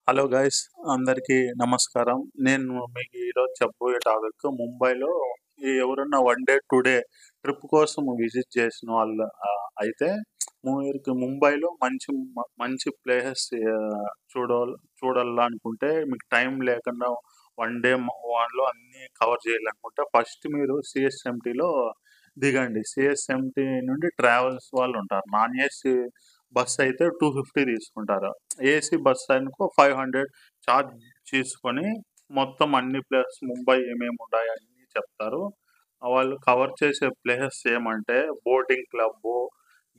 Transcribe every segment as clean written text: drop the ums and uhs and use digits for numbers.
Hello guys, అందరికీ నమస్కారం. నేను మీకు ఈరోజు చెప్పబోయే టాపిక్ ముంబైలో ఎవరన్నా వన్ డే, 2 డే ట్రిప్ కోసం విజిట్ చేసిన వాళ్ళు అయితే మీరు ముంబైలో మంచి ప్లేసెస్ చూడాలనుకుంటే మీకు టైం లేకుండా వన్ డే లో అన్నీ కవర్ చేయాలనుకుంటే ఫస్ట్ మీరు సిఎస్ఎంటీలో దిగండి. సిఎస్ఎంటీ నుండి ట్రావెల్స్ వాళ్ళు ఉంటారు. నాన్ ఏసీ బస్ అయితే 250 తీసుకుంటారు. ఏసీ బస్ అనుకో 500 ఛార్జ్ చేసుకొని మొత్తం అన్ని ప్లేసెస్ ముంబై ఏమేమి ఉన్నాయో అన్నీ చెప్తారు. వాళ్ళు కవర్ చేసే ప్లేసెస్ ఏమంటే boating club,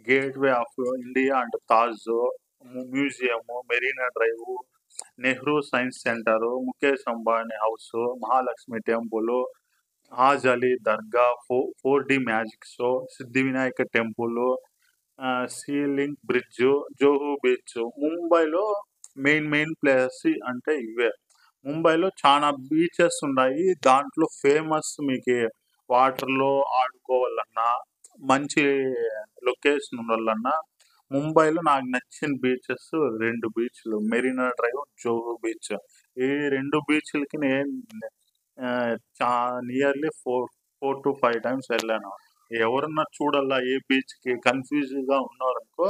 Gateway of India and Taj, museum, Marine Drive, Nehru Science Centre, Mukesh Ambani house, Mahalakshmi temple, Haji Ali Dargah, 4D magic show, Siddhivinayak temple, Sea Link bridge, Juhu beach. ముంబైలో మెయిన్ ప్లేసెస్ అంటే ఇవే. ముంబైలో చాలా బీచెస్ ఉన్నాయి. దాంట్లో ఫేమస్ మీకు వాటర్లో ఆడుకోవాలన్నా, మంచి లొకేషన్ ఉండాలన్నా ముంబైలో నాకు నచ్చిన బీచెస్ 2 బీచ్లు, మెరీనా డ్రైవ్, జోహు బీచ్. ఈ 2 బీచ్లకి నేను చా నియర్లీ 4 to 5 టైమ్స్ వెళ్ళాను. ఎవరన్నా చూడాలా ఏ బీచ్‌కి కన్‌ఫ్యూజ్‌గా ఉన్నారనుకో,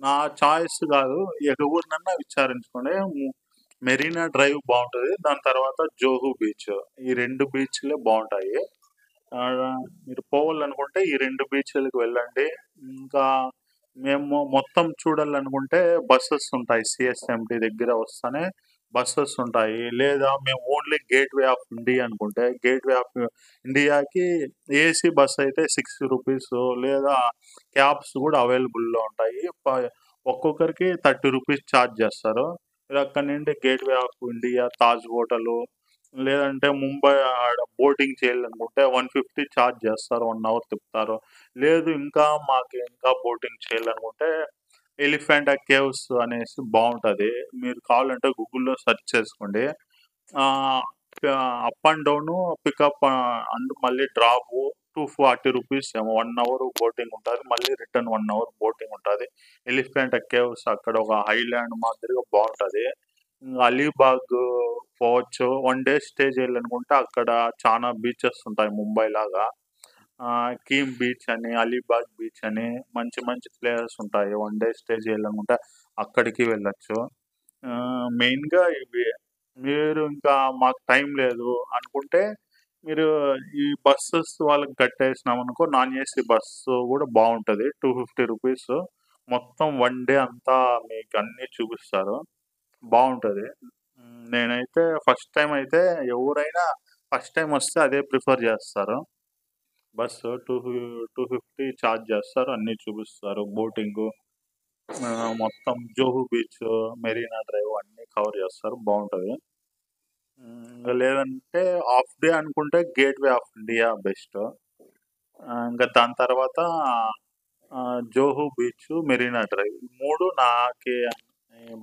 నా చాయిస్ కాదు, ఎవరినన్నా విచారించుకోండి. మెరీనా డ్రైవ్ బావుంటది. దాని తర్వాత జోహు బీచ్. ఈ 2 బీచ్‌లే బావుంటాయి. మీరు పోవాలనుకుంటే ఈ 2 బీచ్‌లకి వెళ్ళండి. ఇంకా మేము మొత్తం చూడాలనుకుంటే బసెస్ ఉంటాయి. సిఎస్ఎంటీ దగ్గర వస్తానే బసెస్ ఉంటాయి. లేదా మేము ఓన్లీ గేట్‌వే ఆఫ్ ఇండియా అనుకుంటే, గేట్‌వే ఆఫ్ ఇండియాకి ఏసీ బస్ అయితే ₹60 లేదా క్యాబ్స్ కూడా అవైలబుల్‌లో ఉంటాయి. ఒక్కొక్కరికి ₹30 ఛార్జ్ చేస్తారు. మీరు అక్కడి నుండి gateway of India, Taj hotel, లేదంటే ముంబై ఆడ బోటింగ్ చేయాలనుకుంటే 150 ఛార్జ్ చేస్తారు. 1 అవర్ తిప్పుతారు. లేదు ఇంకా బోటింగ్ చేయాలనుకుంటే ఎలిఫెంటా కేవ్స్ అనేసి బావుంటది. మీరు కావాలంటే గూగుల్‌లో సెర్చ్ చేసుకోండి. Ah, up and down, pickup and మళ్ళీ డ్రాపు ₹240 ఏమో. 1 అవర్ బోటింగ్ ఉంటది. మళ్ళీ రిటర్న్ 1 అవర్ బోటింగ్ ఉంటది. ఎలిఫెంటా కేవ్స్ అక్కడ ఒక ఐలాండ్ మాదిరిగా బావుంటది. అలీబాగ్ పోవచ్చు. 1 డే స్టే చేయాలనుకుంటే అక్కడ చానా బీచెస్ ఉంటాయి ముంబై లాగా. కీమ్ బీచ్ అని, అలీబాగ్ బీచ్ అని మంచి ప్లేసెస్ ఉంటాయి. 1 డే స్టే చేయాలనుకుంటే అక్కడికి వెళ్ళొచ్చు. మెయిన్‌గా ఇవి. మీరు ఇంకా మాకు టైం లేదు అనుకుంటే మీరు ఈ బస్సెస్ వాళ్ళకి కట్టేసినామనుకో, నాన్ ఏసీ బస్సు కూడా బావుంటది. ₹250 మొత్తం 1 డే అంతా మీకు అన్నీ చూపిస్తారు. బావుంటది. నేనైతే ఫస్ట్ టైమ్ అయితే ఎవరైనా ఫస్ట్ టైమ్ వస్తే అదే ప్రిఫర్ చేస్తారు. బస్సు 250 ఛార్జ్ చేస్తారు. అన్నీ చూపిస్తారు. బోటింగు, మొత్తం జోహు బీచ్, మెరీనా డ్రైవ్ అన్నీ కవర్ చేస్తారు. బావుంటది. లేదంటే హాఫ్ డే అనుకుంటే గేట్‌వే ఆఫ్ ఇండియా బెస్ట్. ఇంకా దాని తర్వాత జోహు బీచ్, మెరీనా డ్రైవ్. ఈ 3 నాకి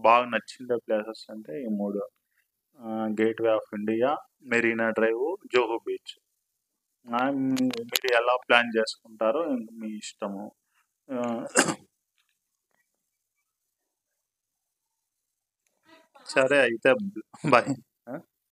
బాగా నచ్చిన ప్లేసెస్ అంటే ఈ 3. Gateway of India, Marine Drive, Juhu beach. మీరు ఎలా ప్లాన్ చేసుకుంటారో ఇంక మీ ఇష్టము. సరే అయితే బాయ్.